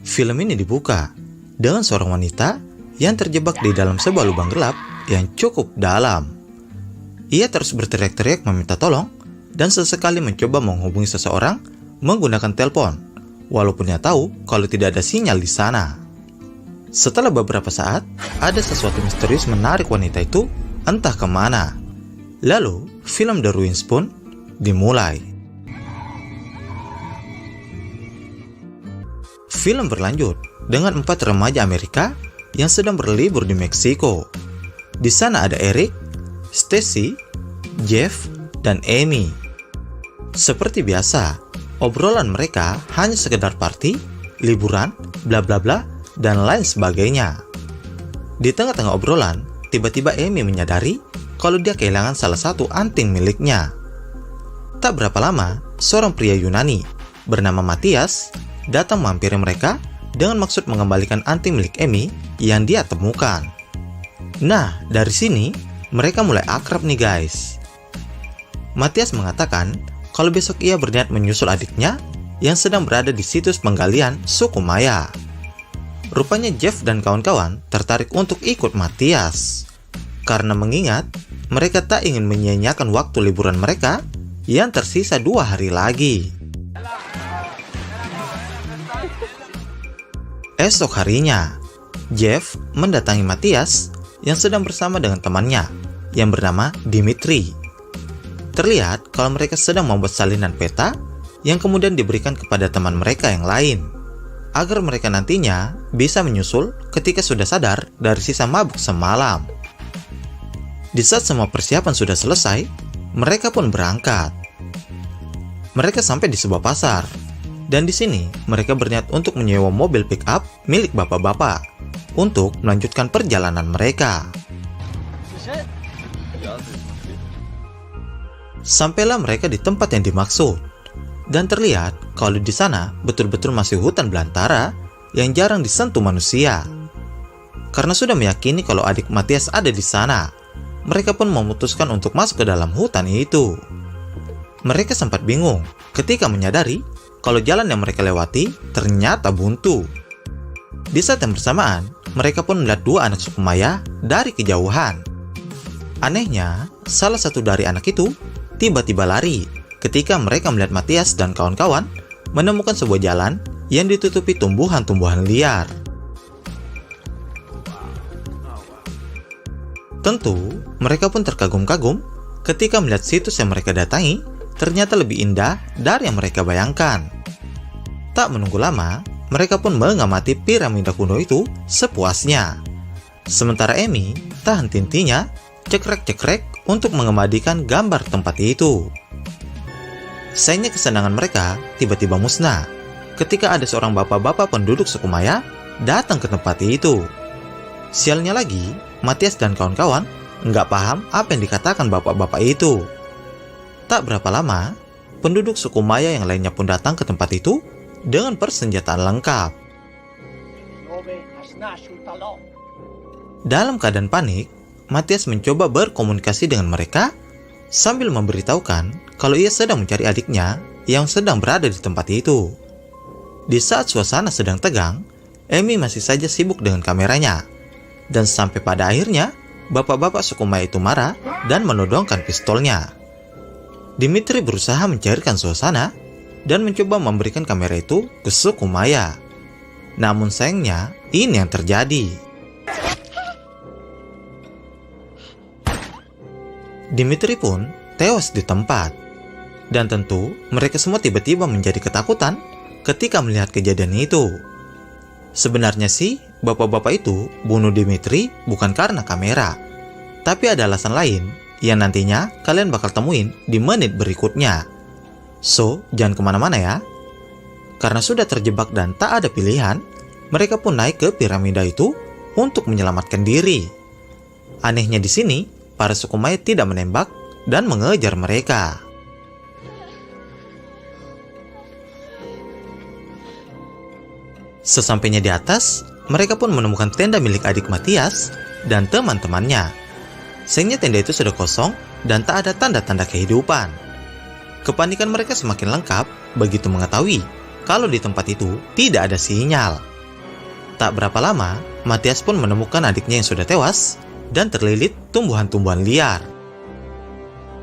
Film ini dibuka dengan seorang wanita yang terjebak di dalam sebuah lubang gelap yang cukup dalam. Ia terus berteriak-teriak meminta tolong dan sesekali mencoba menghubungi seseorang menggunakan telepon, walaupun ia tahu kalau tidak ada sinyal di sana. Setelah beberapa saat, ada sesuatu misterius menarik wanita itu entah kemana. Lalu, film The Ruins pun dimulai. Film berlanjut dengan 4 remaja Amerika yang sedang berlibur di Meksiko. Di sana ada Eric, Stacy, Jeff, dan Amy. Seperti biasa, obrolan mereka hanya sekedar party, liburan, bla bla bla, dan lain sebagainya. Di tengah-tengah obrolan, tiba-tiba Amy menyadari kalau dia kehilangan salah satu anting miliknya. Tak berapa lama, seorang pria Yunani bernama Matthias datang menghampiri mereka dengan maksud mengembalikan anting milik Amy yang dia temukan. Nah, dari sini mereka mulai akrab nih guys. Matthias mengatakan kalau besok ia berniat menyusul adiknya yang sedang berada di situs penggalian suku Maya. Rupanya Jeff dan kawan-kawan tertarik untuk ikut Matthias karena mengingat mereka tak ingin menyia-nyiakan waktu liburan mereka yang tersisa 2 hari lagi. Esok harinya, Jeff mendatangi Matthias yang sedang bersama dengan temannya yang bernama Dimitri. Terlihat kalau mereka sedang membuat salinan peta yang kemudian diberikan kepada teman mereka yang lain, agar mereka nantinya bisa menyusul ketika sudah sadar dari sisa mabuk semalam. Di saat semua persiapan sudah selesai, mereka pun berangkat. Mereka sampai di sebuah pasar. Dan di sini, mereka berniat untuk menyewa mobil pick-up milik bapak-bapak untuk melanjutkan perjalanan mereka. Sampailah mereka di tempat yang dimaksud, dan terlihat kalau di sana betul-betul masih hutan belantara yang jarang disentuh manusia. Karena sudah meyakini kalau adik Matthias ada di sana, mereka pun memutuskan untuk masuk ke dalam hutan itu. Mereka sempat bingung ketika menyadari kalau jalan yang mereka lewati ternyata buntu. Di saat yang bersamaan, mereka pun melihat 2 anak suku Maya dari kejauhan. Anehnya, salah satu dari anak itu tiba-tiba lari ketika mereka melihat Matthias dan kawan-kawan menemukan sebuah jalan yang ditutupi tumbuhan-tumbuhan liar. Tentu, mereka pun terkagum-kagum ketika melihat situs yang mereka datangi ternyata lebih indah dari yang mereka bayangkan. Tak menunggu lama, mereka pun mengamati piramida kuno itu sepuasnya. Sementara Amy tak henti-hentinya cekrek-cekrek untuk mengembalikan gambar tempat itu. Sayangnya kesenangan mereka tiba-tiba musnah ketika ada seorang bapak-bapak penduduk suku Maya datang ke tempat itu. Sialnya lagi, Matthias dan kawan-kawan nggak paham apa yang dikatakan bapak-bapak itu. Tak berapa lama, penduduk suku Maya yang lainnya pun datang ke tempat itu dengan persenjataan lengkap. Dalam keadaan panik, Matthias mencoba berkomunikasi dengan mereka sambil memberitahukan kalau ia sedang mencari adiknya yang sedang berada di tempat itu. Di saat suasana sedang tegang, Amy masih saja sibuk dengan kameranya. Dan sampai pada akhirnya, bapak-bapak suku Maya itu marah dan menodongkan pistolnya. Dimitri berusaha mencairkan suasana dan mencoba memberikan kamera itu ke suku Maya. Namun sayangnya, ini yang terjadi. Dimitri pun tewas di tempat. Dan tentu, mereka semua tiba-tiba menjadi ketakutan ketika melihat kejadian itu. Sebenarnya sih, bapak-bapak itu bunuh Dimitri bukan karena kamera, tapi ada alasan lain yang nantinya kalian bakal temuin di menit berikutnya. So, jangan kemana-mana ya. Karena sudah terjebak dan tak ada pilihan, mereka pun naik ke piramida itu untuk menyelamatkan diri. Anehnya di sini, para suku Maya tidak menembak dan mengejar mereka. Sesampainya di atas, mereka pun menemukan tenda milik adik Matthias dan teman-temannya. Sayangnya tenda itu sudah kosong dan tak ada tanda-tanda kehidupan. Kepanikan mereka semakin lengkap begitu mengetahui kalau di tempat itu tidak ada sinyal. Tak berapa lama, Matias pun menemukan adiknya yang sudah tewas dan terlilit tumbuhan-tumbuhan liar.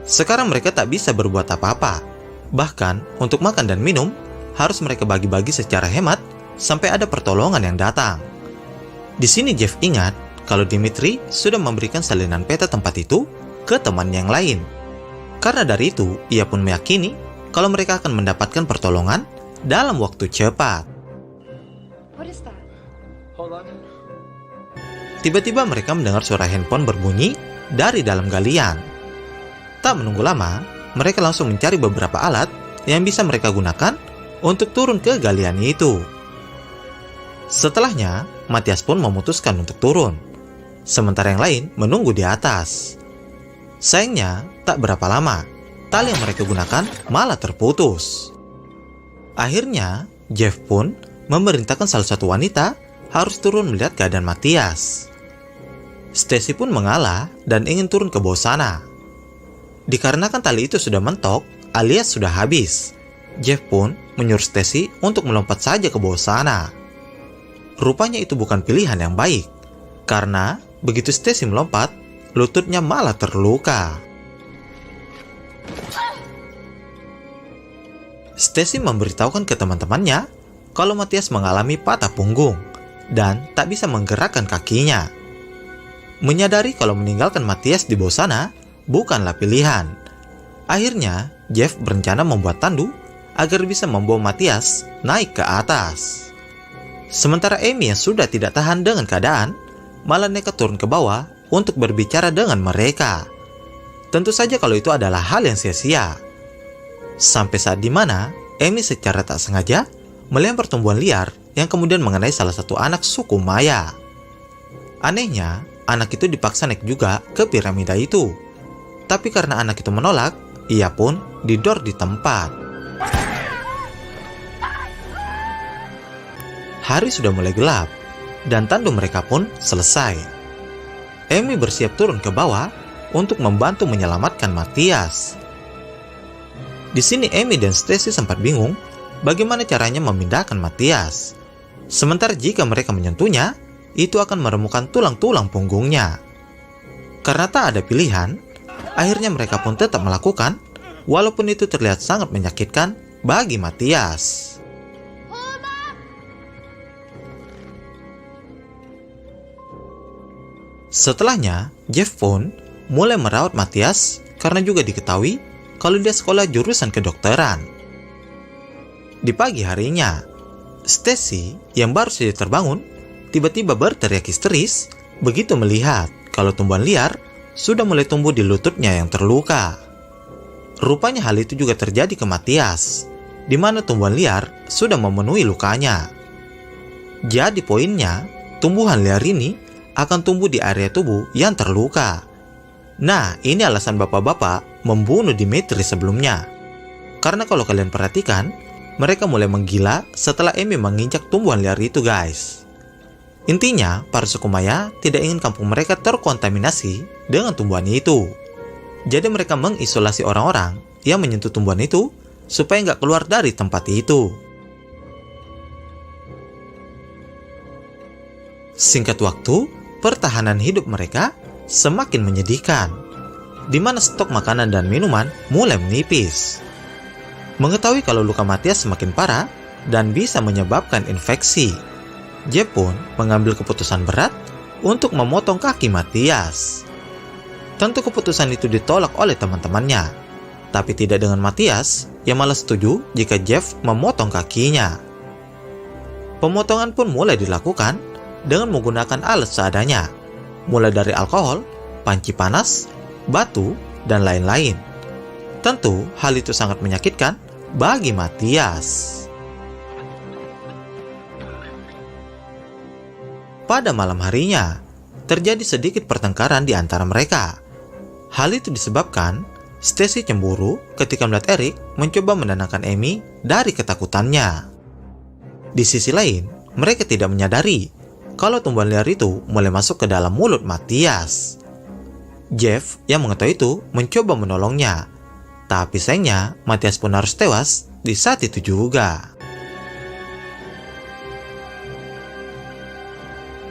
Sekarang mereka tak bisa berbuat apa-apa. Bahkan untuk makan dan minum, harus mereka bagi-bagi secara hemat sampai ada pertolongan yang datang. Di sini Jeff ingat kalau Dimitri sudah memberikan salinan peta tempat itu ke teman yang lain. Karena dari itu, ia pun meyakini kalau mereka akan mendapatkan pertolongan dalam waktu cepat. Tiba-tiba mereka mendengar suara handphone berbunyi dari dalam galian. Tak menunggu lama, mereka langsung mencari beberapa alat yang bisa mereka gunakan untuk turun ke galian itu. Setelahnya, Matias pun memutuskan untuk turun, sementara yang lain menunggu di atas. Sayangnya, tak berapa lama, tali yang mereka gunakan malah terputus. Akhirnya, Jeff pun memerintahkan salah satu wanita harus turun melihat keadaan Matias. Stacy pun mengalah dan ingin turun ke bawah sana. Dikarenakan tali itu sudah mentok alias sudah habis, Jeff pun menyuruh Stacy untuk melompat saja ke bawah sana. Rupanya itu bukan pilihan yang baik, karena begitu Stacy melompat, lututnya malah terluka. Stacy memberitahukan ke teman-temannya kalau Matias mengalami patah punggung dan tak bisa menggerakkan kakinya. Menyadari kalau meninggalkan Matias di bawah sana bukanlah pilihan. Akhirnya, Jeff berencana membuat tandu agar bisa membawa Matias naik ke atas. Sementara Amy yang sudah tidak tahan dengan keadaan, malah nekat turun ke bawah untuk berbicara dengan mereka. Tentu saja kalau itu adalah hal yang sia-sia. Sampai saat dimana Amy secara tak sengaja melempar tumbuhan liar yang kemudian mengenai salah satu anak suku Maya. Anehnya, anak itu dipaksa naik juga ke piramida itu. Tapi karena anak itu menolak, ia pun didor di tempat. Hari sudah mulai gelap, dan tandu mereka pun selesai. Amy bersiap turun ke bawah untuk membantu menyelamatkan Matias. Di sini Amy dan Stacy sempat bingung bagaimana caranya memindahkan Matias. Sementara jika mereka menyentuhnya, itu akan meremukkan tulang-tulang punggungnya. Karena tak ada pilihan, akhirnya mereka pun tetap melakukan, walaupun itu terlihat sangat menyakitkan bagi Matias. Setelahnya, Jeff pun mulai merawat Matias karena juga diketahui kalau dia sekolah jurusan kedokteran. Di pagi harinya, Stacy yang baru saja terbangun tiba-tiba berteriak histeris begitu melihat kalau tumbuhan liar sudah mulai tumbuh di lututnya yang terluka. Rupanya hal itu juga terjadi ke Matias, di mana tumbuhan liar sudah memenuhi lukanya. Jadi poinnya, tumbuhan liar ini akan tumbuh di area tubuh yang terluka. Nah, ini alasan bapak-bapak membunuh Dimitri sebelumnya. Karena kalau kalian perhatikan, mereka mulai menggila setelah Amy menginjak tumbuhan liar itu, guys. Intinya, para suku Maya tidak ingin kampung mereka terkontaminasi dengan tumbuhan itu. Jadi mereka mengisolasi orang-orang yang menyentuh tumbuhan itu supaya nggak keluar dari tempat itu. Singkat waktu, pertahanan hidup mereka semakin menyedihkan, di mana stok makanan dan minuman mulai menipis. Mengetahui kalau luka Matias semakin parah dan bisa menyebabkan infeksi, Jeff pun mengambil keputusan berat untuk memotong kaki Matias. Tentu keputusan itu ditolak oleh teman-temannya, tapi tidak dengan Matias yang malah setuju jika Jeff memotong kakinya. Pemotongan pun mulai dilakukan dengan menggunakan alat seadanya, mulai dari alkohol, panci panas, batu, dan lain-lain. Tentu hal itu sangat menyakitkan bagi Matias. Pada malam harinya, terjadi sedikit pertengkaran di antara mereka. Hal itu disebabkan Stacy cemburu ketika melihat Eric mencoba menenangkan Amy dari ketakutannya. Di sisi lain, mereka tidak menyadari kalau tumbuhan liar itu mulai masuk ke dalam mulut Matias. Jeff yang mengetahui itu mencoba menolongnya, tapi sayangnya Matias pun harus tewas di saat itu juga.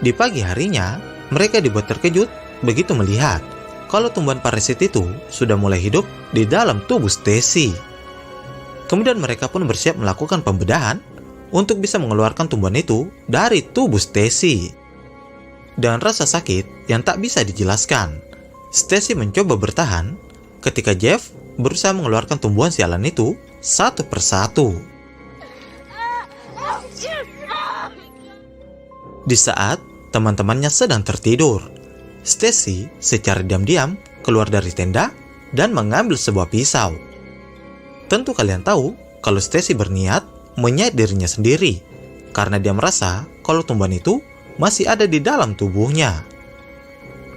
Di pagi harinya, mereka dibuat terkejut begitu melihat kalau tumbuhan parasit itu sudah mulai hidup di dalam tubuh Stacy. Kemudian mereka pun bersiap melakukan pembedahan untuk bisa mengeluarkan tumbuhan itu dari tubuh Stacy. Dengan rasa sakit yang tak bisa dijelaskan, Stacy mencoba bertahan ketika Jeff berusaha mengeluarkan tumbuhan sialan itu satu persatu. Di saat teman-temannya sedang tertidur, Stacy secara diam-diam keluar dari tenda dan mengambil sebuah pisau. Tentu kalian tahu kalau Stacy berniat menyayat dirinya sendiri karena dia merasa kalau tumbuhan itu masih ada di dalam tubuhnya.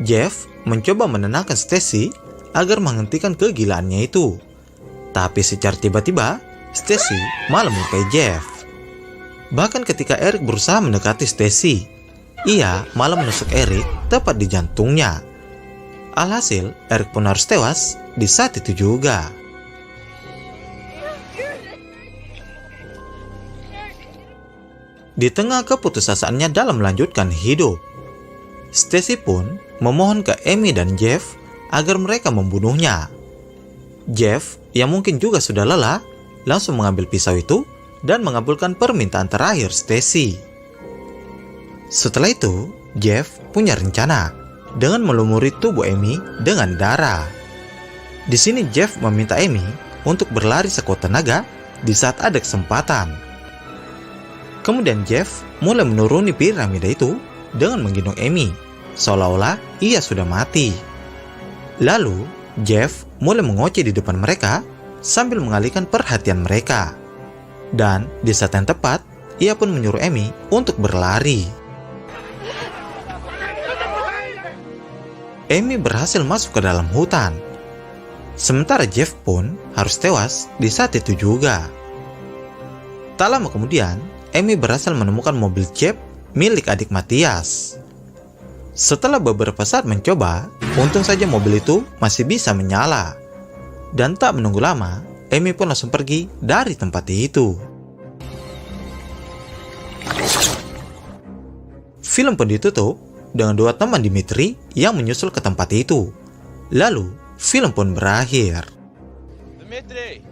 Jeff mencoba menenangkan Stacy agar menghentikan kegilaannya itu. Tapi secara tiba-tiba, Stacy malah melukai Jeff. Bahkan ketika Eric berusaha mendekati Stacy, ia malah menusuk Eric tepat di jantungnya. Alhasil, Eric pun harus tewas di saat itu juga. Di tengah keputusasaan dalam melanjutkan hidup, Stacy pun memohon ke Amy dan Jeff agar mereka membunuhnya. Jeff, yang mungkin juga sudah lelah, langsung mengambil pisau itu dan mengabulkan permintaan terakhir Stacy. Setelah itu, Jeff punya rencana dengan melumuri tubuh Amy dengan darah. Di sini Jeff meminta Amy untuk berlari sekuat tenaga di saat ada kesempatan. Kemudian Jeff mulai menuruni piramida itu dengan menggendong Amy, seolah-olah ia sudah mati. Lalu, Jeff mulai mengoceh di depan mereka sambil mengalihkan perhatian mereka. Dan di saat yang tepat, ia pun menyuruh Amy untuk berlari. Amy berhasil masuk ke dalam hutan. Sementara Jeff pun harus tewas di saat itu juga. Tak lama kemudian, Amy berhasil menemukan mobil Jeep milik adik Matthias. Setelah beberapa saat mencoba, untung saja mobil itu masih bisa menyala. Dan tak menunggu lama, Amy pun langsung pergi dari tempat itu. Film pun ditutup dengan dua teman Dimitri yang menyusul ke tempat itu. Lalu, film pun berakhir. Dimitri,